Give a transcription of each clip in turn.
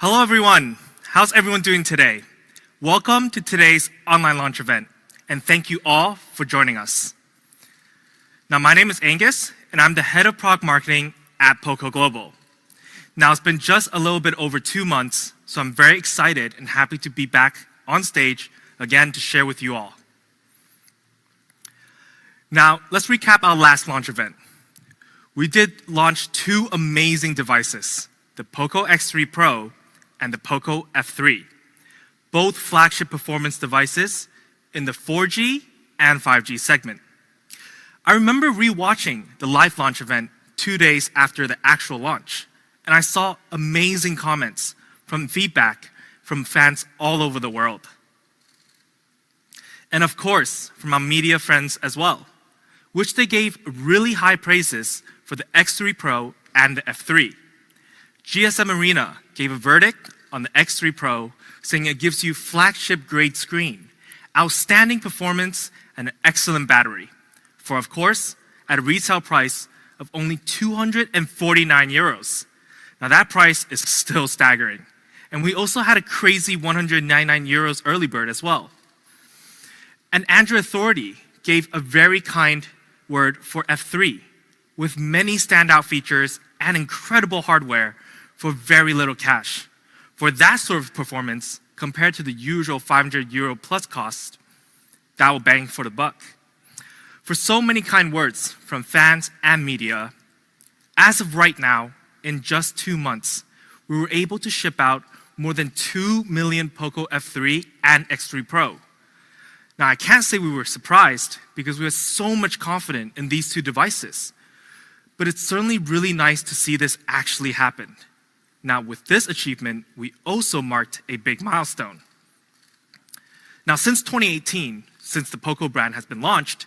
Hello everyone, how's everyone doing today? Welcome to today's online launch event, and thank you all for joining us. Now my name is Angus, and I'm the head of product marketing at POCO Global. Now it's been just a little bit over 2 months, so I'm very excited and happy to be back on stage again to share with you all. Now let's recap our last launch event. We did launch 2 amazing devices, the POCO X3 Pro and the POCO F3, both flagship performance devices in the 4G and 5G segment. I remember rewatching the live launch event 2 days after the actual launch, and I saw amazing comments from feedback from fans all over the world. And of course, from our media friends as well, which they gave really high praises for the X3 Pro and the F3. GSM Arena gave a verdict on the X3 Pro, saying it gives you flagship grade screen, outstanding performance, and an excellent battery, for of course, at a retail price of only 249 euros. Now that price is still staggering. And we also had a crazy 199 euros early bird as well. And Android Authority gave a very kind word for F3, with many standout features and incredible hardware for very little cash. For that sort of performance, compared to the usual 500 euro plus cost, that will bang for the buck. For so many kind words from fans and media, as of right now, in just 2 months, we were able to ship out more than 2 million POCO F3 and X3 Pro. Now I can't say we were surprised because we were so much confident in these 2 devices. But it's certainly really nice to see this actually happen. Now with this achievement, we also marked a big milestone. Now since 2018, since the POCO brand has been launched,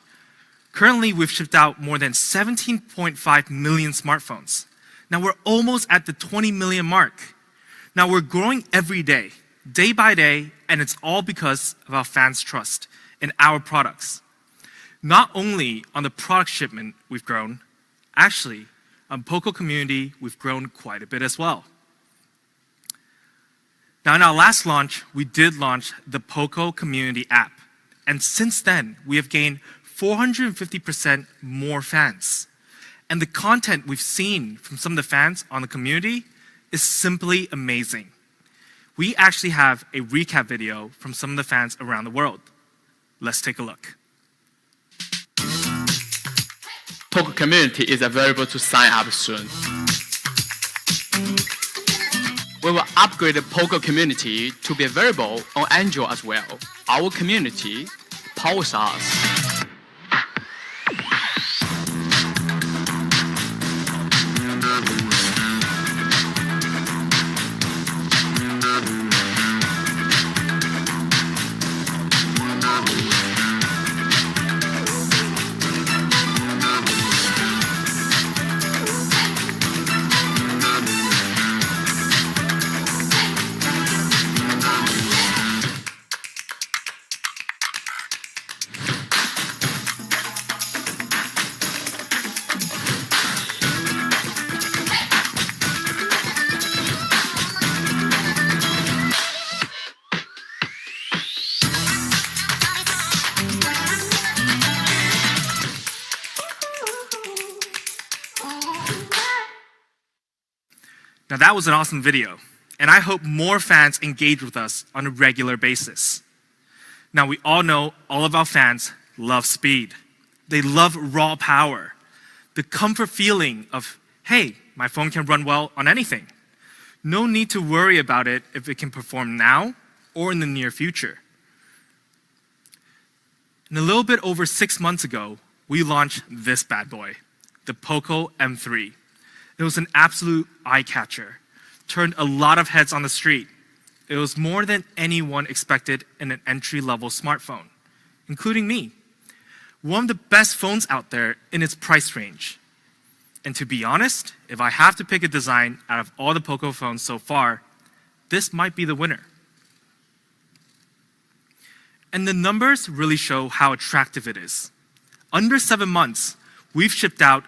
currently we've shipped out more than 17.5 million smartphones. Now we're almost at the 20 million mark. Now we're growing every day by day, and it's all because of our fans' trust in our products. Not only on the product shipment we've grown, actually, on POCO community, we've grown quite a bit as well. Now in our last launch, we did launch the POCO community app. And since then, we have gained 450% more fans. And the content we've seen from some of the fans on the community is simply amazing. We actually have a recap video from some of the fans around the world. Let's take a look. POCO community is available to sign up soon. We will upgrade the POCO community to be available on Android as well. Our community powers us. Now that was an awesome video, and I hope more fans engage with us on a regular basis. Now we all know all of our fans love speed. They love raw power. The comfort feeling of, hey, my phone can run well on anything. No need to worry about it if it can perform now or in the near future. And a little bit over 6 months ago, we launched this bad boy, the POCO M3. It was an absolute eye-catcher, turned a lot of heads on the street. It was more than anyone expected in an entry-level smartphone, including me. One of the best phones out there in its price range. And to be honest, if I have to pick a design out of all the POCO phones so far, this might be the winner. And the numbers really show how attractive it is. Under 7 months, we've shipped out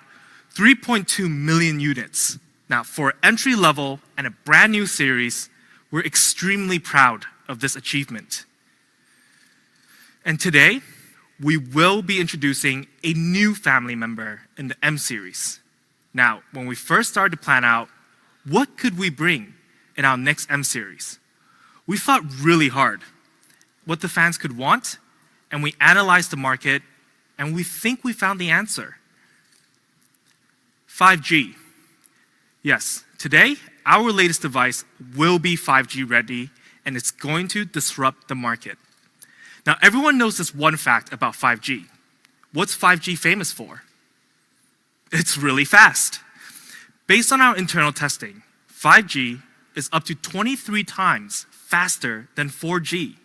3.2 million units. Now, for entry level and a brand new series, We're extremely proud of this achievement. And today, we will be introducing a new family member in the M series. Now, when we first started to plan out what could we bring in our next M series, we thought really hard what the fans could want, and we analyzed the market, and we think we found the answer. 5G. Yes, today, our latest device will be 5G ready, and it's going to disrupt the market. Now, everyone knows this one fact about 5G. What's 5G famous for? It's really fast. Based on our internal testing, 5G is up to 23 times faster than 4G.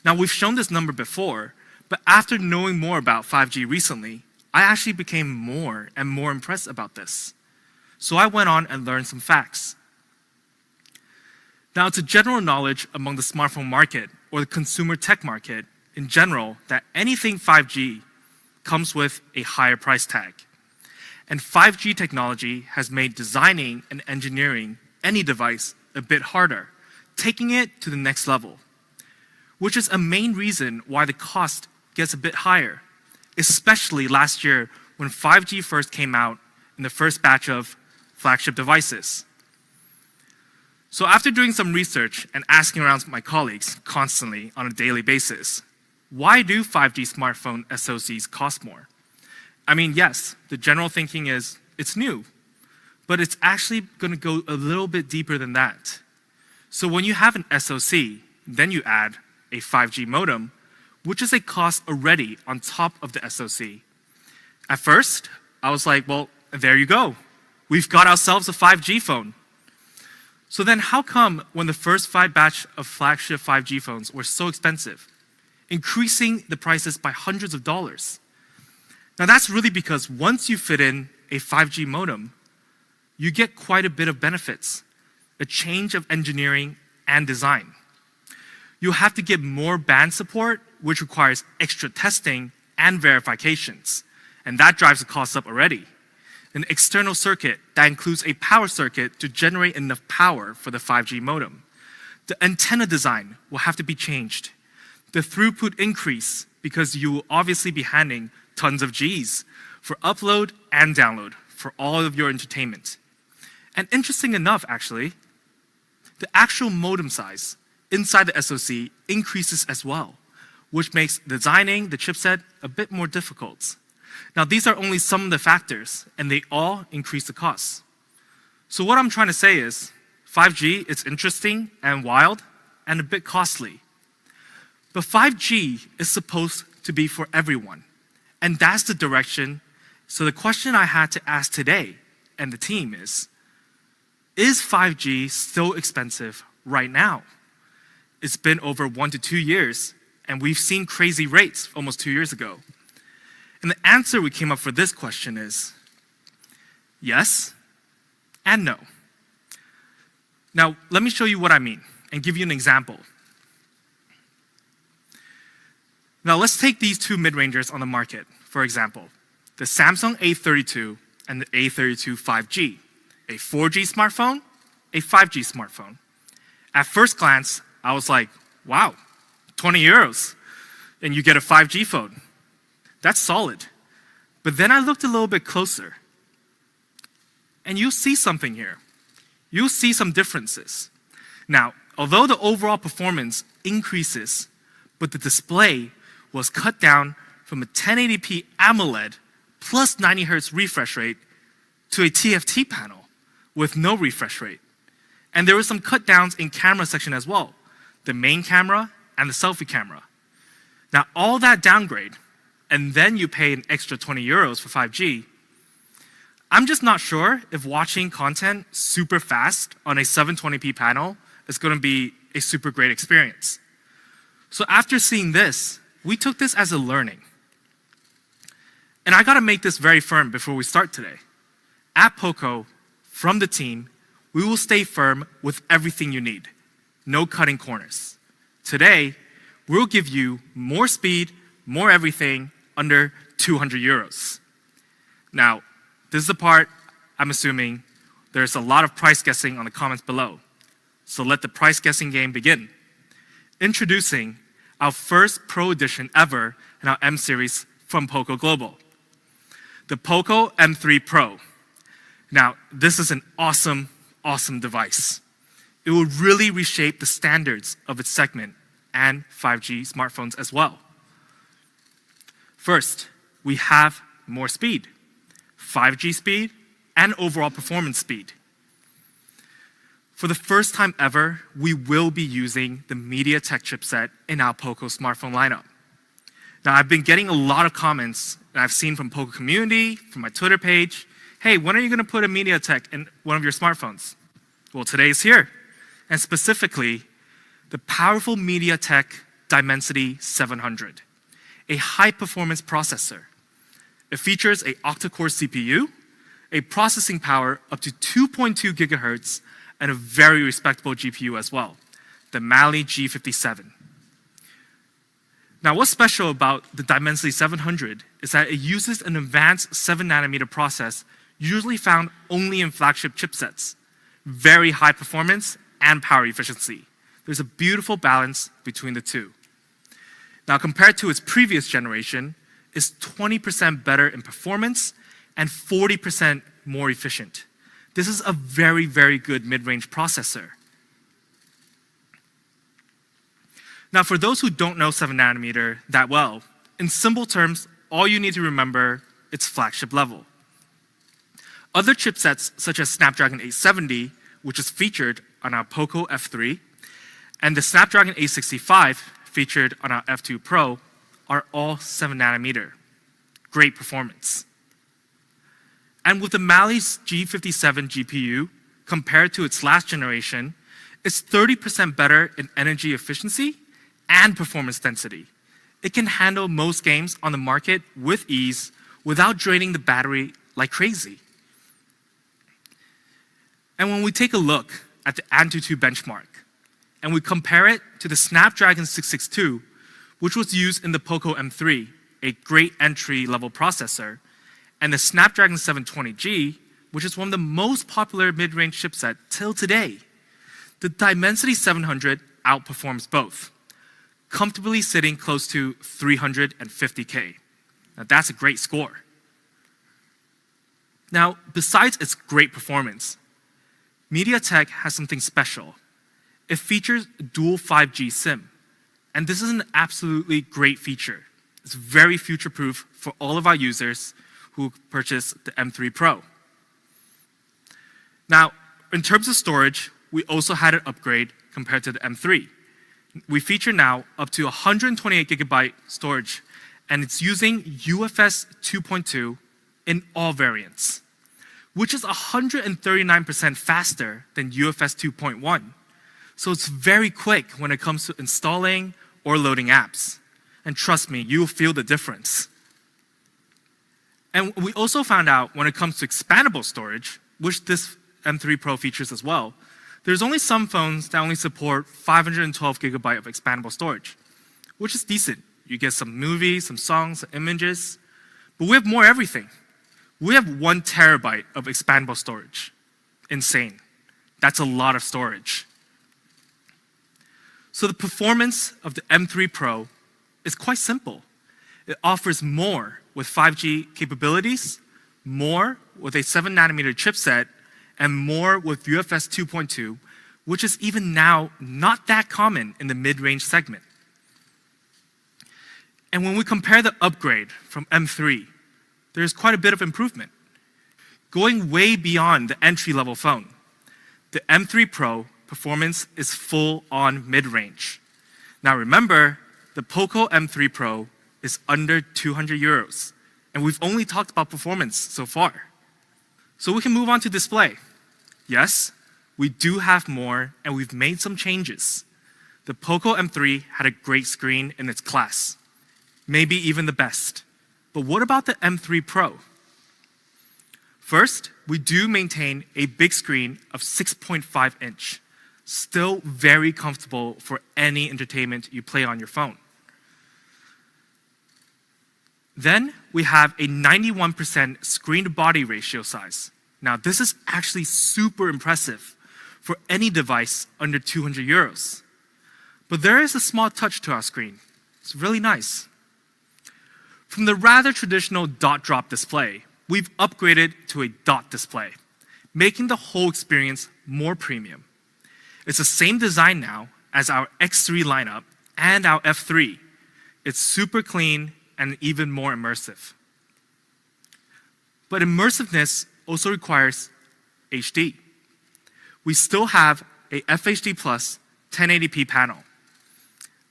Now, we've shown this number before, but after knowing more about 5G recently, I actually became more and more impressed about this. So I went on and learned some facts. Now, it's a general knowledge among the smartphone market or the consumer tech market in general that anything 5G comes with a higher price tag. And 5G technology has made designing and engineering any device a bit harder, taking it to the next level, which is a main reason why the cost gets a bit higher, especially last year when 5G first came out in the first batch of flagship devices. So after doing some research and asking around my colleagues constantly on a daily basis, why do 5G smartphone SoCs cost more? I mean, yes, the general thinking is it's new, but it's actually going to go a little bit deeper than that. So when you have an SoC, then you add a 5G modem, which is a cost already on top of the SoC. At first, I was like, well, there you go. We've got ourselves a 5G phone. So then how come when the first batch of flagship 5G phones were so expensive, increasing the prices by hundreds of dollars? Now that's really because once you fit in a 5G modem, you get quite a bit of benefits, a change of engineering and design. You'll have to get more band support, which requires extra testing and verifications, and that drives the cost up already. An external circuit that includes a power circuit to generate enough power for the 5G modem. The antenna design will have to be changed. The throughput increase because you will obviously be handling tons of Gs for upload and download for all of your entertainment. And interesting enough, actually, the actual modem size inside the SoC increases as well, which makes designing the chipset a bit more difficult. Now, these are only some of the factors, and they all increase the costs. So what I'm trying to say is, 5G is interesting and wild and a bit costly. But 5G is supposed to be for everyone, and that's the direction. So the question I had to ask today and the team is 5G still expensive right now? It's been over 1 to 2 years, and we've seen crazy rates almost 2 years ago. And the answer we came up for this question is yes and no. Now, let me show you what I mean and give you an example. Now, let's take these two mid-rangers on the market, for example, the Samsung A32 and the A32 5G, a 4G smartphone, a 5G smartphone. At first glance, I was like, wow, 20 euros, and you get a 5G phone. That's solid. But then I looked a little bit closer, and you'll see something here. You'll see some differences. Now, although the overall performance increases, but the display was cut down from a 1080p AMOLED plus 90 Hz refresh rate to a TFT panel with no refresh rate. And there were some cut downs in camera section as well, the main camera and the selfie camera. Now, all that downgrade, and then you pay an extra 20 euros for 5G, I'm just not sure if watching content super fast on a 720p panel is going to be a super great experience. So after seeing this, we took this as a learning. And I got to make this very firm before we start today. At POCO, from the team, we will stay firm with everything you need. No cutting corners. Today, we'll give you more speed, more everything, under 200 euros. Now, this is the part I'm assuming there's a lot of price guessing on the comments below. So let the price guessing game begin. Introducing our first Pro Edition ever in our M series from POCO Global, the POCO M3 Pro. Now, this is an awesome, awesome device. It will really reshape the standards of its segment and 5G smartphones as well. First, we have more speed, 5G speed, and overall performance speed. For the first time ever, we will be using the MediaTek chipset in our POCO smartphone lineup. Now, I've been getting a lot of comments that I've seen from POCO community, from my Twitter page. Hey, when are you going to put a MediaTek in one of your smartphones? Well, today is here, and specifically, the powerful MediaTek Dimensity 700, a high-performance processor. It features an octa-core CPU, a processing power up to 2.2 gigahertz, and a very respectable GPU as well, the Mali G57. Now, what's special about the Dimensity 700 is that it uses an advanced 7nm process usually found only in flagship chipsets. Very high performance and power efficiency. There's a beautiful balance between the two. Now, compared to its previous generation, it's 20% better in performance and 40% more efficient. This is a very, very good mid-range processor. Now, for those who don't know 7nm that well, in simple terms, all you need to remember, it's flagship level. Other chipsets, such as Snapdragon 870, which is featured on our POCO F3, and the Snapdragon 865, featured on our F2 Pro, are all 7nm. Great performance. And with the Mali's G57 GPU, compared to its last generation, it's 30% better in energy efficiency and performance density. It can handle most games on the market with ease without draining the battery like crazy. And when we take a look at the Antutu Benchmark, and we compare it to the Snapdragon 662, which was used in the POCO M3, a great entry-level processor, and the Snapdragon 720G, which is one of the most popular mid-range chipset till today, the Dimensity 700 outperforms both, comfortably sitting close to 350K. Now, that's a great score. Now, besides its great performance, MediaTek has something special. It features dual 5G SIM, and this is an absolutely great feature. It's very future-proof for all of our users who purchase the M3 Pro. Now, in terms of storage, we also had an upgrade compared to the M3. We feature now up to 128 gigabyte storage, and it's using UFS 2.2 in all variants, which is 139% faster than UFS 2.1. So it's very quick when it comes to installing or loading apps. And trust me, you'll feel the difference. And we also found out when it comes to expandable storage, which this M3 Pro features as well, there's only some phones that only support 512 gigabyte of expandable storage, which is decent. You get some movies, some songs, some images, but we have more everything. We have 1 terabyte of expandable storage. Insane. That's a lot of storage. So the performance of the M3 Pro is quite simple. It offers more with 5G capabilities, more with a 7nm chipset, and more with UFS 2.2, which is even now not that common in the mid-range segment. And when we compare the upgrade from M3, there's quite a bit of improvement. Going way beyond the entry-level phone, the M3 Pro performance is full-on mid-range. Now remember, the POCO M3 Pro is under 200 euros, and we've only talked about performance so far. So we can move on to display. Yes, we do have more, and we've made some changes. The POCO M3 had a great screen in its class, maybe even the best. But what about the M3 Pro? First, we do maintain a big screen of 6.5 inch, still very comfortable for any entertainment you play on your phone. Then we have a 91% screen-to-body ratio size. Now, this is actually super impressive for any device under 200 euros. But there is a small touch to our screen. It's really nice. From the rather traditional dot drop display, we've upgraded to a dot display, making the whole experience more premium. It's the same design now as our X3 lineup and our F3. It's super clean and even more immersive. But immersiveness also requires HD. We still have a FHD Plus 1080p panel.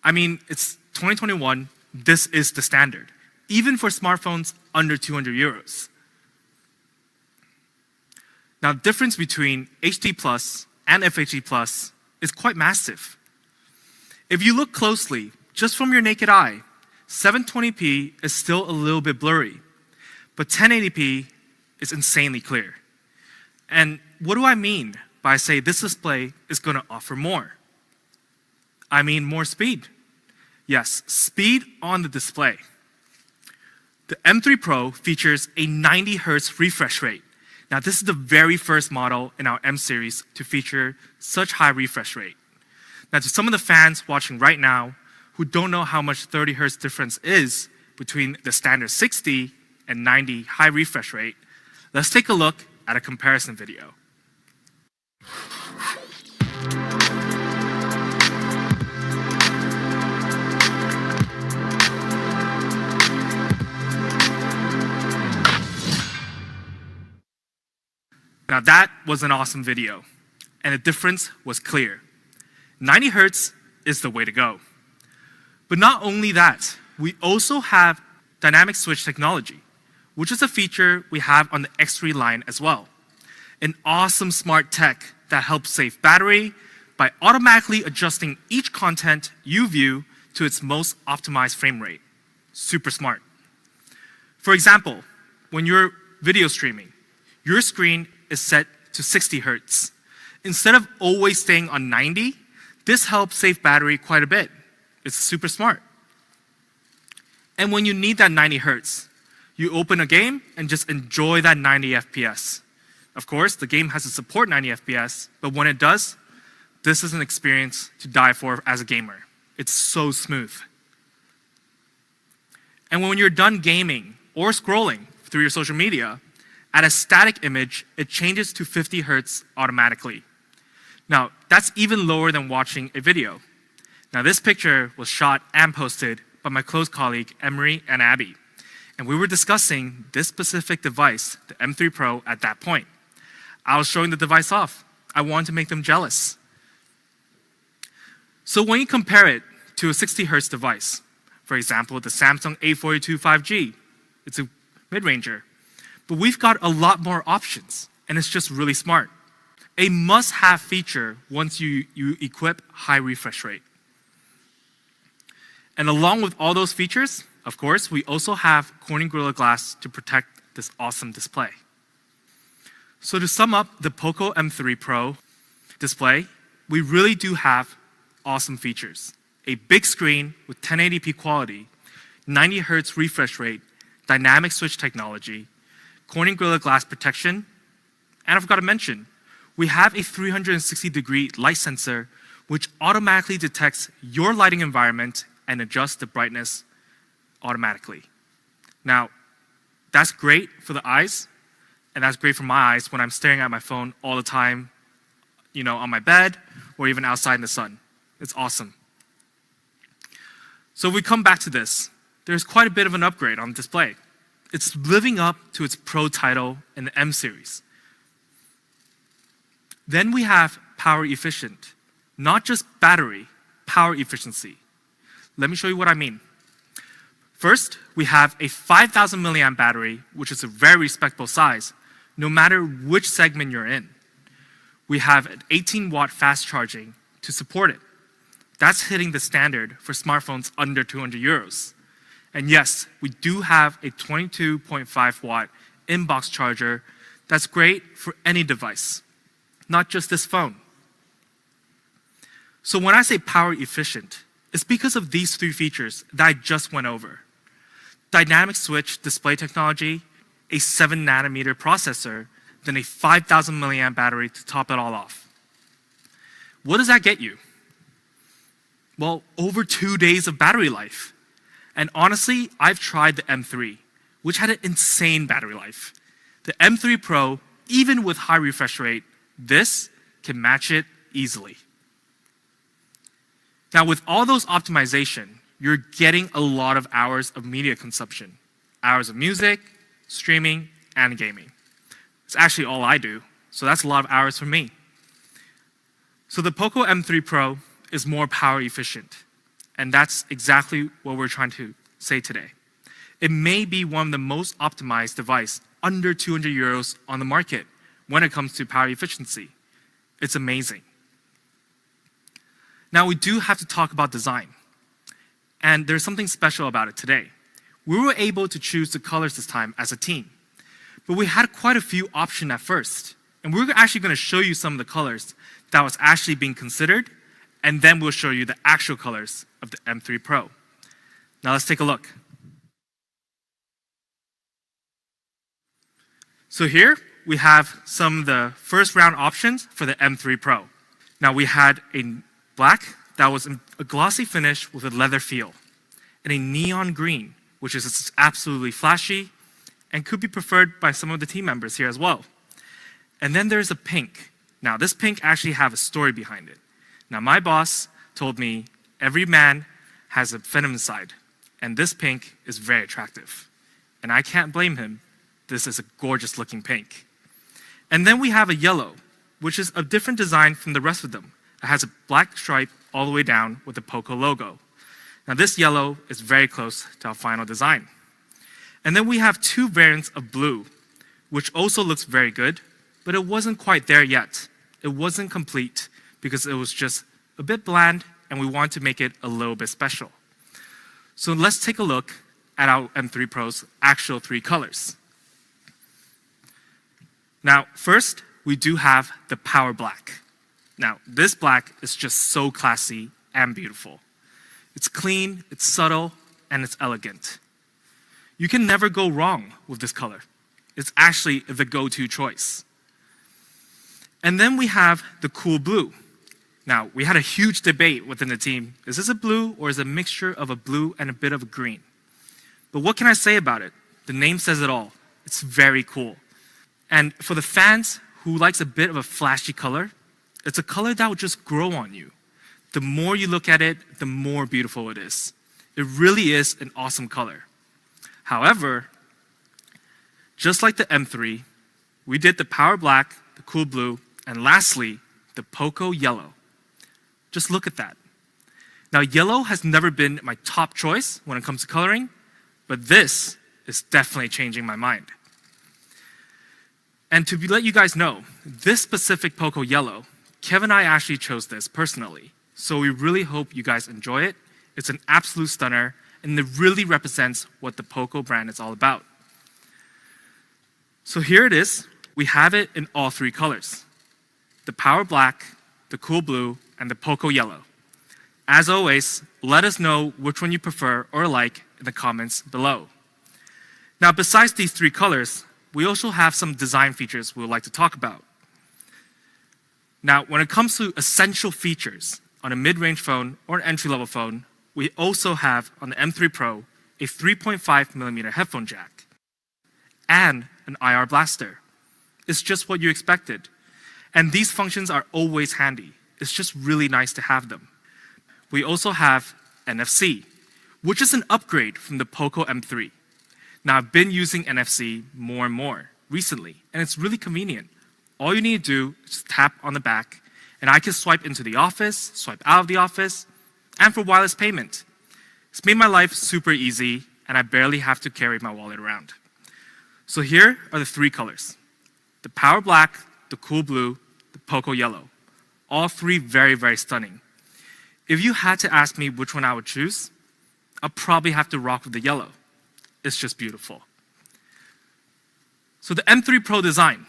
I mean, it's 2021, this is the standard, even for smartphones under 200 euros. Now, the difference between HD Plus and FHD Plus is quite massive. If you look closely, just from your naked eye, 720p is still a little bit blurry, but 1080p is insanely clear. And what do I mean by I say this display is going to offer more? I mean more speed. Yes, speed on the display. The M3 Pro features a 90 Hz refresh rate. Now, this is the very first model in our M series to feature such high refresh rate. Now, to some of the fans watching right now who don't know how much 30 Hz difference is between the standard 60 and 90 high refresh rate, let's take a look at a comparison video. Now that was an awesome video, and the difference was clear. 90 Hz is the way to go. But not only that, we also have dynamic switch technology, which is a feature we have on the X3 line as well. An awesome smart tech that helps save battery by automatically adjusting each content you view to its most optimized frame rate. Super smart. For example, when you're video streaming, your screen is set to 60 Hz. Instead of always staying on 90, this helps save battery quite a bit. It's super smart. And when you need that 90 Hz, you open a game and just enjoy that 90 FPS. Of course, the game has to support 90 FPS, but when it does, this is an experience to die for as a gamer. It's so smooth. And when you're done gaming or scrolling through your social media, at a static image, it changes to 50 Hz automatically. Now, that's even lower than watching a video. Now, this picture was shot and posted by my close colleague, Emery and Abby. And we were discussing this specific device, the M3 Pro, at that point. I was showing the device off. I wanted to make them jealous. So when you compare it to a 60 Hz device, for example, the Samsung A42 5G, it's a mid-ranger. But we've got a lot more options, and it's just really smart. A must-have feature once you equip high refresh rate. And along with all those features, of course, we also have Corning Gorilla Glass to protect this awesome display. So to sum up the POCO M3 Pro display, we really do have awesome features. A big screen with 1080p quality, 90 Hz refresh rate, dynamic switch technology, Corning Gorilla Glass protection, and I forgot to mention, we have a 360-degree light sensor which automatically detects your lighting environment and adjusts the brightness automatically. Now, that's great for the eyes, and that's great for my eyes when I'm staring at my phone all the time, on my bed or even outside in the sun. It's awesome. So if we come back to this, there's quite a bit of an upgrade on the display. It's living up to its Pro title in the M series. Then we have power efficient, not just battery, power efficiency. Let me show you what I mean. First, we have a 5,000 milliamp battery, which is a very respectable size, no matter which segment you're in. We have an 18-watt fast charging to support it. That's hitting the standard for smartphones under 200 euros. And yes, we do have a 22.5 watt inbox charger that's great for any device, not just this phone. So when I say power efficient, it's because of these three features that I just went over. Dynamic switch display technology, a 7 nanometer processor, then a 5,000 milliamp battery to top it all off. What does that get you? Well, over 2 days of battery life. And honestly, I've tried the M3, which had an insane battery life. The M3 Pro, even with high refresh rate, this can match it easily. Now, with all those optimization, you're getting a lot of hours of media consumption. Hours of music, streaming, and gaming. It's actually all I do, so that's a lot of hours for me. So the POCO M3 Pro is more power efficient, and that's exactly what we're trying to say today. It may be one of the most optimized device under 200 euros on the market when it comes to power efficiency. It's amazing. Now we do have to talk about design, and there's something special about it today. We were able to choose the colors this time as a team, but we had quite a few options at first, and we're actually going to show you some of the colors that was actually being considered, and then we'll show you the actual colors of the M3 Pro. Now let's take a look. So here we have some of the first round options for the M3 Pro. Now we had a black that was a glossy finish with a leather feel, and a neon green, which is absolutely flashy and could be preferred by some of the team members here as well. And then there's a pink. Now this pink actually have a story behind it. Now my boss told me every man has a feminine side, and this pink is very attractive. And I can't blame him. This is a gorgeous looking pink. And then we have a yellow, which is a different design from the rest of them. It has a black stripe all the way down with the POCO logo. Now this yellow is very close to our final design. And then we have two variants of blue, which also looks very good, but it wasn't quite there yet. It wasn't complete because it was just a bit bland and we want to make it a little bit special. So let's take a look at our M3 Pro's actual three colors. Now, first, we do have the Power Black. Now, this black is just so classy and beautiful. It's clean, it's subtle, and it's elegant. You can never go wrong with this color. It's actually the go-to choice. And then we have the Cool Blue. Now, we had a huge debate within the team. Is this a blue or is it a mixture of a blue and a bit of a green? But what can I say about it? The name says it all. It's very cool. And for the fans who likes a bit of a flashy color, it's a color that will just grow on you. The more you look at it, the more beautiful it is. It really is an awesome color. However, just like the M3, we did the Power Black, the Cool Blue, and lastly, the POCO Yellow. Just look at that. Now, yellow has never been my top choice when it comes to coloring, but this is definitely changing my mind. And to let you guys know, this specific POCO Yellow, Kevin and I actually chose this personally. So we really hope you guys enjoy it. It's an absolute stunner, and it really represents what the POCO brand is all about. So here it is. We have it in all three colors. The Power Black, the Cool Blue, and the POCO Yellow. As always, let us know which one you prefer or like in the comments below. Now, besides these three colors, we also have some design features we would like to talk about. Now, when it comes to essential features on a mid-range phone or an entry-level phone, we also have on the M3 Pro a 3.5mm headphone jack and an IR blaster. It's just what you expected. And these functions are always handy. It's just really nice to have them. We also have NFC, which is an upgrade from the POCO M3. Now, I've been using NFC more and more recently, and it's really convenient. All you need to do is just tap on the back, and I can swipe into the office, swipe out of the office, and for wireless payment. It's made my life super easy, and I barely have to carry my wallet around. So here are the three colors. The Power Black, the Cool Blue, the POCO Yellow. All three very, very stunning. If you had to ask me which one I would choose, I'll probably have to rock with the yellow. It's just beautiful. So the M3 Pro design.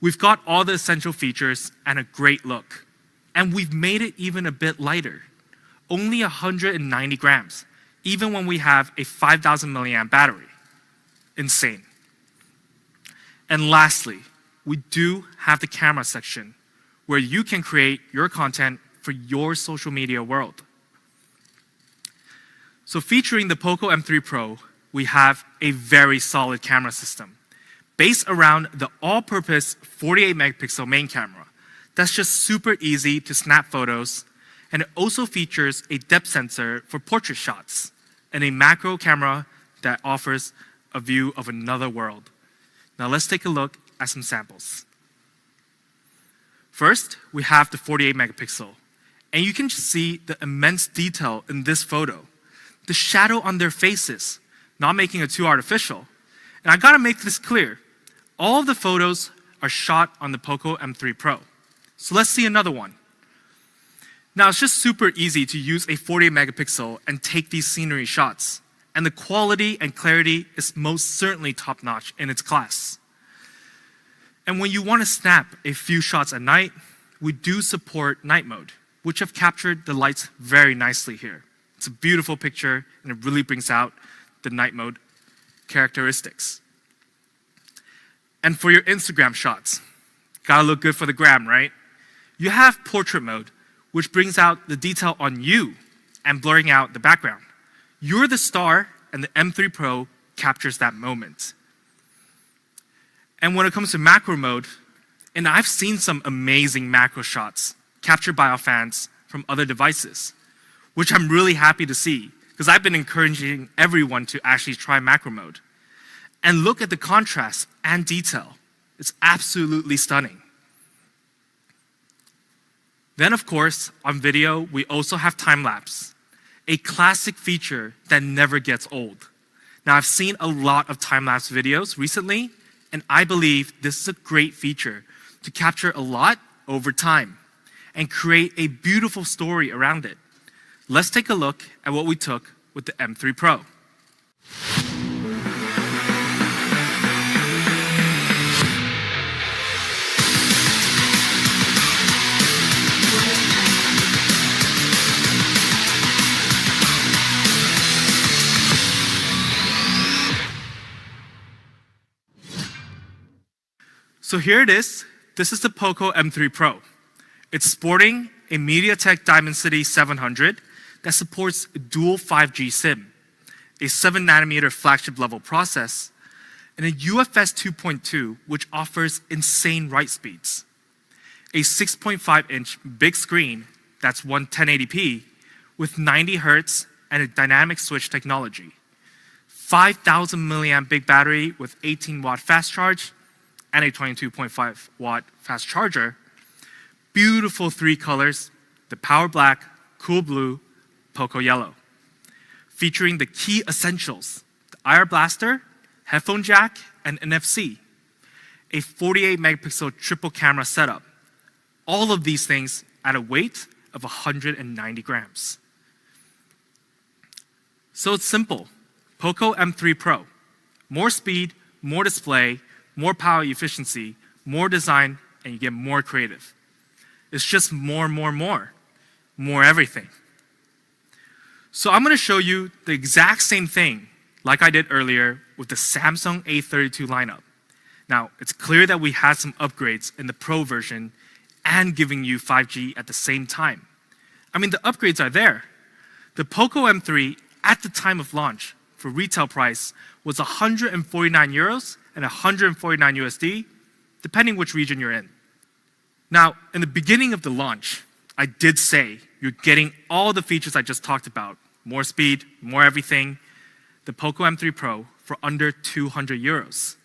We've got all the essential features and a great look. And we've made it even a bit lighter. Only 190 grams, even when we have a 5,000 milliamp battery. Insane. And lastly, we do have the camera section, where you can create your content for your social media world. So featuring the POCO M3 Pro, we have a very solid camera system based around the all-purpose 48 megapixel main camera. That's just super easy to snap photos, and it also features a depth sensor for portrait shots and a macro camera that offers a view of another world. Now let's take a look at some samples. First, we have the 48 megapixel, and you can just see the immense detail in this photo. The shadow on their faces, not making it too artificial. And I gotta make this clear, all of the photos are shot on the POCO M3 Pro. So let's see another one. Now it's just super easy to use a 48 megapixel and take these scenery shots. And the quality and clarity is most certainly top-notch in its class. And when you want to snap a few shots at night, we do support night mode, which have captured the lights very nicely here. It's a beautiful picture, and it really brings out the night mode characteristics. And for your Instagram shots, gotta look good for the gram, right? You have portrait mode, which brings out the detail on you and blurring out the background. You're the star, and the M3 Pro captures that moment. And when it comes to macro mode, and I've seen some amazing macro shots captured by our fans from other devices, which I'm really happy to see, because I've been encouraging everyone to actually try macro mode. And look at the contrast and detail. It's absolutely stunning. Then, of course, on video, we also have time-lapse, a classic feature that never gets old. Now, I've seen a lot of time-lapse videos recently, and I believe this is a great feature to capture a lot over time and create a beautiful story around it. Let's take a look at what we took with the M3 Pro. So here it is. This is the POCO M3 Pro. It's sporting a MediaTek Dimensity 700 that supports dual 5G SIM, a 7nm flagship level process, and a UFS 2.2, which offers insane write speeds. A 6.5-inch big screen that's 1080p with 90 Hz and a dynamic switch technology. 5,000 milliamp big battery with 18-watt fast charge, and a 22.5-watt fast charger. Beautiful 3 colors, the Power Black, Cool Blue, POCO Yellow. Featuring the key essentials, the IR blaster, headphone jack, and NFC. A 48 megapixel triple camera setup. All of these things at a weight of 190 grams. So it's simple, POCO M3 Pro. More speed, more display, more power efficiency, more design, and you get more creative. It's just more everything. So I'm gonna show you the exact same thing like I did earlier with the Samsung A32 lineup. Now, it's clear that we had some upgrades in the Pro version and giving you 5G at the same time. I mean, the upgrades are there. The POCO M3 at the time of launch for retail price was 149 euros and 149 USD, depending which region you're in. Now, in the beginning of the launch, I did say you're getting all the features I just talked about. More speed, more everything. The POCO M3 Pro for under 200 euros.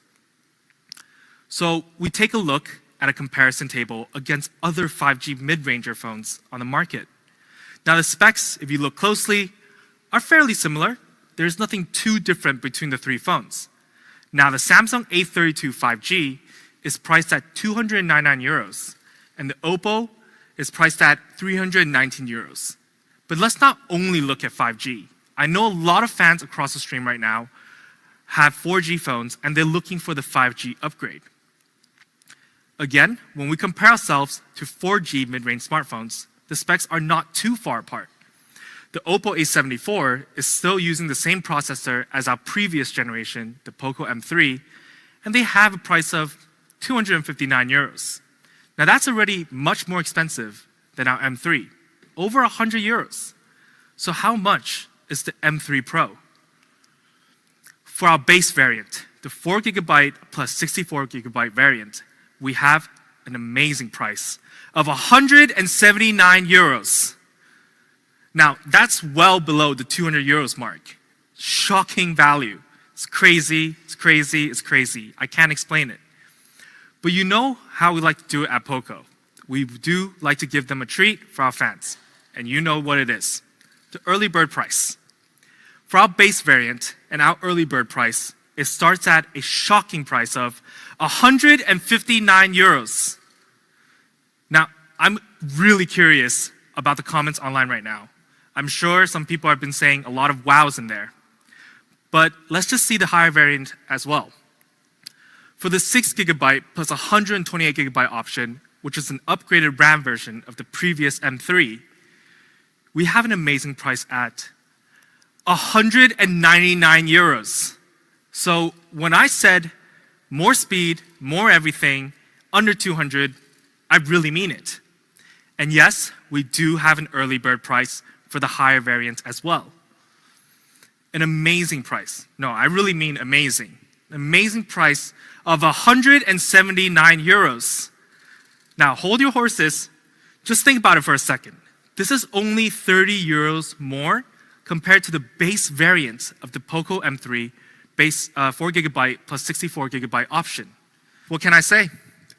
So we take a look at a comparison table against other 5G mid-ranger phones on the market. Now the specs, if you look closely, are fairly similar. There's nothing too different between the 3 phones. Now the Samsung A32 5G is priced at 299 euros, and the Oppo is priced at 319 euros. But let's not only look at 5G. I know a lot of fans across the stream right now have 4G phones and they're looking for the 5G upgrade. Again, when we compare ourselves to 4G mid-range smartphones, the specs are not too far apart. The Oppo A74 is still using the same processor as our previous generation, the POCO M3, and they have a price of 259 euros. Now that's already much more expensive than our M3, over 100 euros. So how much is the M3 Pro? For our base variant, the 4GB plus 64GB variant, we have an amazing price of 179 euros. Now, that's well below the 200 euros mark. Shocking value. It's crazy, it's crazy, it's crazy. I can't explain it. But you know how we like to do it at POCO. We do like to give them a treat for our fans. And you know what it is. The early bird price. For our base variant and our early bird price, it starts at a shocking price of 159 euros. Now, I'm really curious about the comments online right now. I'm sure some people have been saying a lot of wows in there. But let's just see the higher variant as well. For the 6GB plus 128GB option, which is an upgraded RAM version of the previous M3, we have an amazing price at 199 euros. So when I said more speed, more everything, under 200, I really mean it. And yes, we do have an early bird price for the higher variant as well. An amazing price. No, I really mean amazing. Amazing price of 179 euros. Now, hold your horses. Just think about it for a second. This is only 30 euros more compared to the base variant of the POCO M3 base 4GB plus 64GB option. What can I say?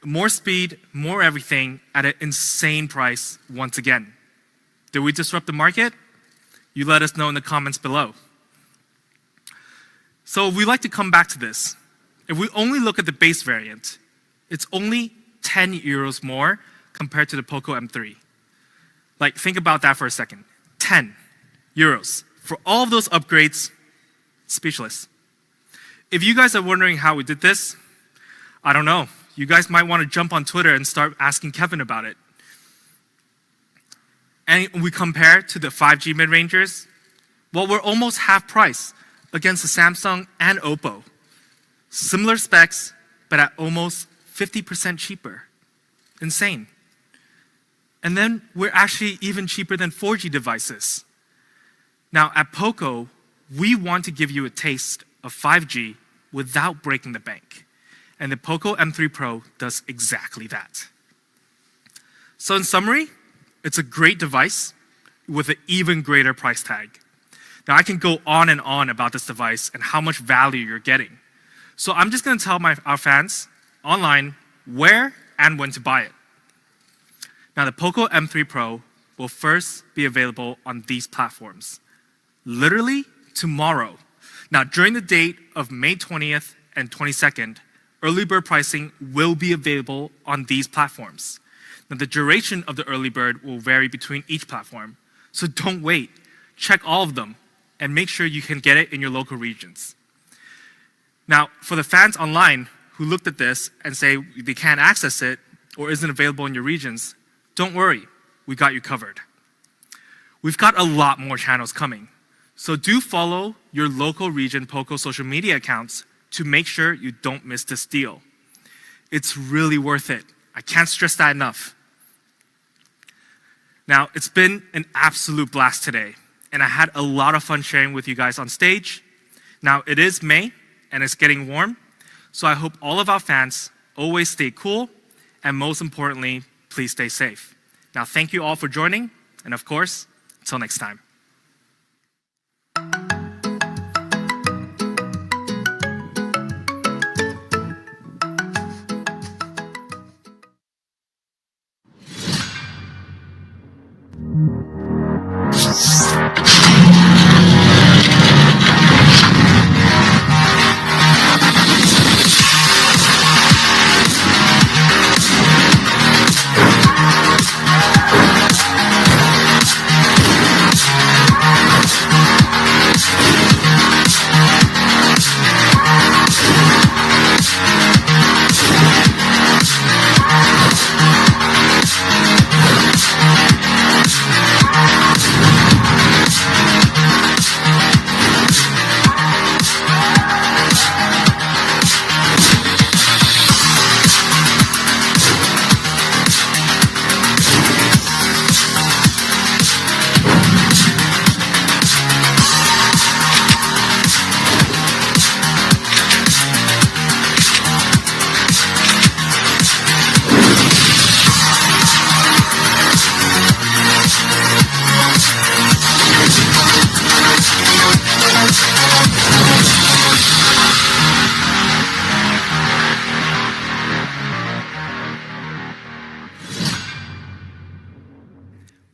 More speed, more everything at an insane price once again. Did we disrupt the market? You let us know in the comments below. So we like to come back to this. If we only look at the base variant, it's only 10 euros more compared to the POCO M3. Like, think about that for a second. 10 euros. For all of those upgrades, speechless. If you guys are wondering how we did this, I don't know. You guys might want to jump on Twitter and start asking Kevin about it. And we compare to the 5G mid-rangers, well, we're almost half price against the Samsung and Oppo. Similar specs, but at almost 50% cheaper. Insane. And then we're actually even cheaper than 4G devices. Now, at POCO, we want to give you a taste of 5G without breaking the bank. And the POCO M3 Pro does exactly that. So in summary, it's a great device with an even greater price tag. Now, I can go on and on about this device and how much value you're getting. So I'm just going to tell our fans online where and when to buy it. Now, the POCO M3 Pro will first be available on these platforms, literally tomorrow. Now, during the date of May 20th and 22nd, early bird pricing will be available on these platforms. Now, the duration of the early bird will vary between each platform, so don't wait. Check all of them and make sure you can get it in your local regions. Now, for the fans online who looked at this and say they can't access it or isn't available in your regions, don't worry, we got you covered. We've got a lot more channels coming, so do follow your local region POCO social media accounts to make sure you don't miss this deal. It's really worth it. I can't stress that enough. Now, it's been an absolute blast today, and I had a lot of fun sharing with you guys on stage. Now, it is May, and it's getting warm, so I hope all of our fans always stay cool, and most importantly, please stay safe. Now, thank you all for joining, and of course, until next time.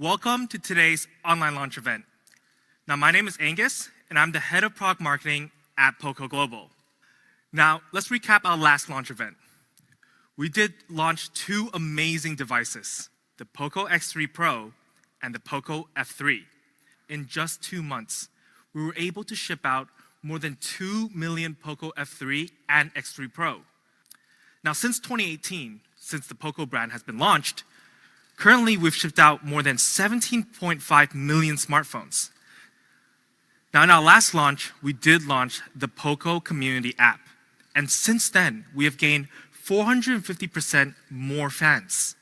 Welcome to today's online launch event. Now, my name is Angus, and I'm the head of product marketing at POCO Global. Now, let's recap our last launch event. We did launch two amazing devices, the POCO X3 Pro and the POCO F3. In just 2 months, we were able to ship out more than 2 million POCO F3 and X3 Pro. Now, since 2018, since the POCO brand has been launched, currently we've shipped out more than 17.5 million smartphones. Now, in our last launch, we did launch the POCO community app. And since then, we have gained 450% more fans.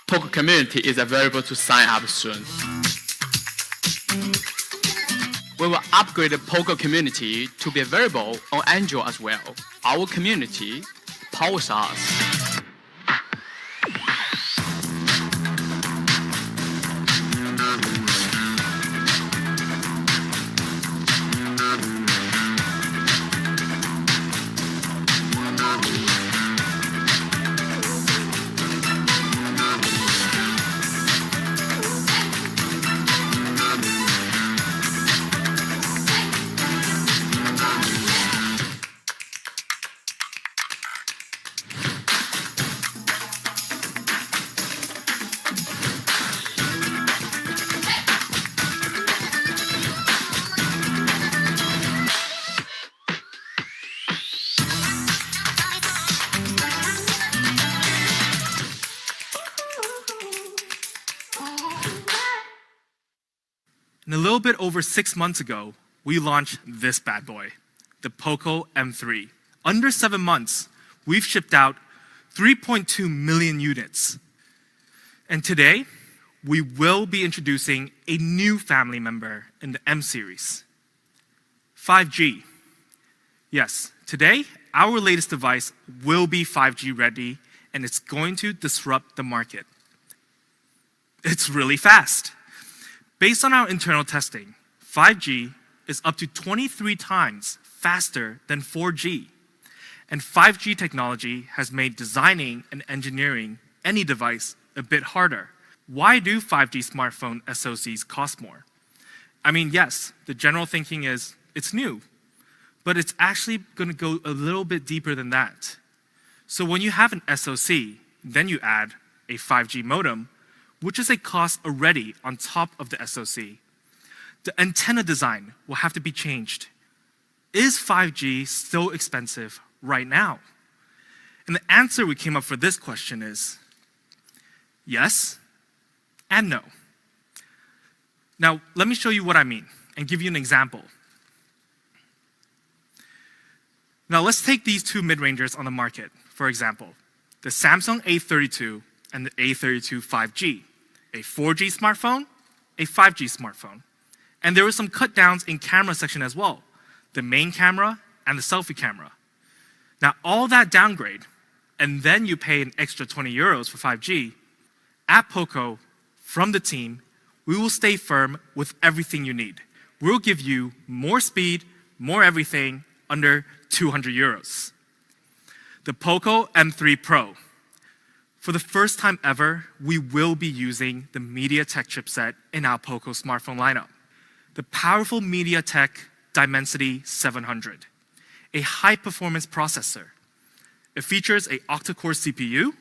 POCO community is available to sign up soon. We will upgrade the POCO community to be available on Android as well. Our community powers us. And a little bit over 6 months ago, we launched this bad boy, the POCO M3. Under 7 months, we've shipped out 3.2 million units. And today, we will be introducing a new family member in the M series, 5G. Yes, today, our latest device will be 5G ready, and it's going to disrupt the market. It's really fast. Based on our internal testing, 5G is up to 23 times faster than 4G. And 5G technology has made designing and engineering any device a bit harder. Why do 5G smartphone SoCs cost more? I mean, yes, the general thinking is it's new, but it's actually going to go a little bit deeper than that. So when you have an SoC, then you add a 5G modem, which is a cost already on top of the SoC. The antenna design will have to be changed. Is 5G still expensive right now? And the answer we came up for this question is yes and no. Now, let me show you what I mean and give you an example. Now, let's take these two mid-rangers on the market, for example, the Samsung A32 and the A32 5G, a 4G smartphone, a 5G smartphone. And there were some cut downs in camera section as well, the main camera and the selfie camera. Now, all that downgrade, and then you pay an extra 20 euros for 5G, at POCO, from the team, we will stay firm with everything you need. We'll give you more speed, more everything, under 200 euros. The POCO M3 Pro. For the first time ever, we will be using the MediaTek chipset in our POCO smartphone lineup. The powerful MediaTek Dimensity 700, a high-performance processor. It features an octa-core CPU,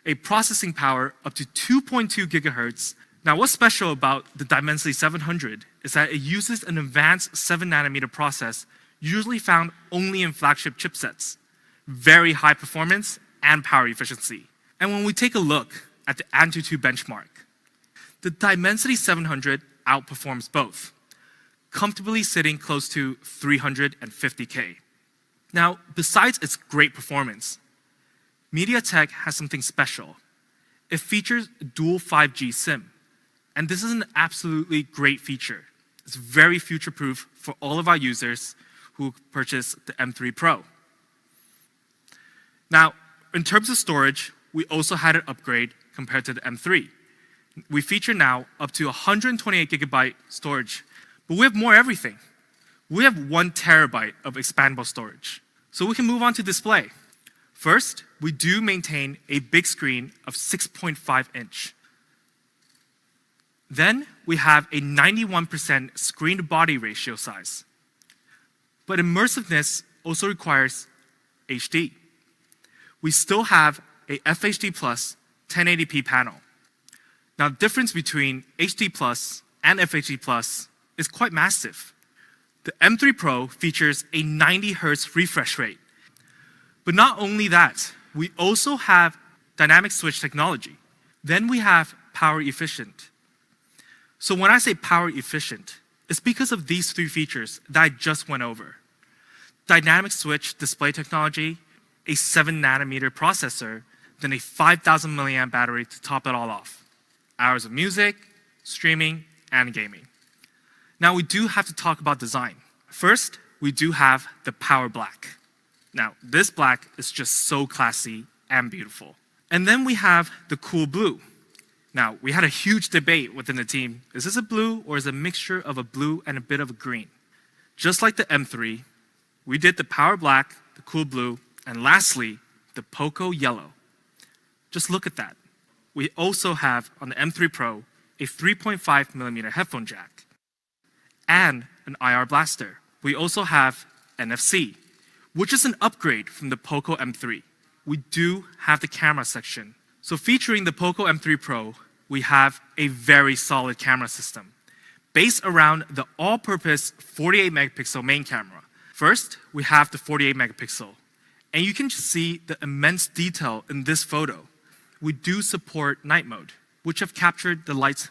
a processing power up to 2.2 gigahertz. Now, what's special about the Dimensity 700 is that it uses an advanced 7nm process usually found only in flagship chipsets. Very high performance and power efficiency. And when we take a look at the Antutu Benchmark, the Dimensity 700 outperforms both, comfortably sitting close to 350K. Now, besides its great performance, MediaTek has something special. It features dual 5G SIM, and this is an absolutely great feature. It's very future-proof for all of our users who purchase the M3 Pro. Now, in terms of storage, we also had an upgrade compared to the M3. We feature now up to 128 gigabyte storage, but we have more everything. We have 1 terabyte of expandable storage. So we can move on to display. First, we do maintain a big screen of 6.5 inch. Then we have a 91% screen-to-body ratio size. But immersiveness also requires HD. We still have a FHD Plus 1080p panel. Now, the difference between HD Plus and FHD Plus is quite massive. The M3 Pro features a 90 Hz refresh rate. But not only that, we also have dynamic switch technology. Then we have power efficient. So when I say power efficient, it's because of these three features that I just went over. Dynamic switch display technology, a 7nm processor, then a 5,000 milliamp battery to top it all off. Hours of music, streaming, and gaming. Now we do have to talk about design. First, we do have the Power Black. Now, this black is just so classy and beautiful. And then we have the Cool Blue. Now, we had a huge debate within the team. Is this a blue or is it a mixture of a blue and a bit of a green? Just like the M3, we did the Power Black, the Cool Blue, and lastly, the POCO Yellow. Just look at that. We also have on the M3 Pro a 3.5mm headphone jack and an IR blaster. We also have NFC, which is an upgrade from the POCO M3. We do have the camera section. So featuring the POCO M3 Pro, we have a very solid camera system based around the all-purpose 48 megapixel main camera. First, we have the 48 megapixel, and you can just see the immense detail in this photo. We do support night mode, which have captured the lights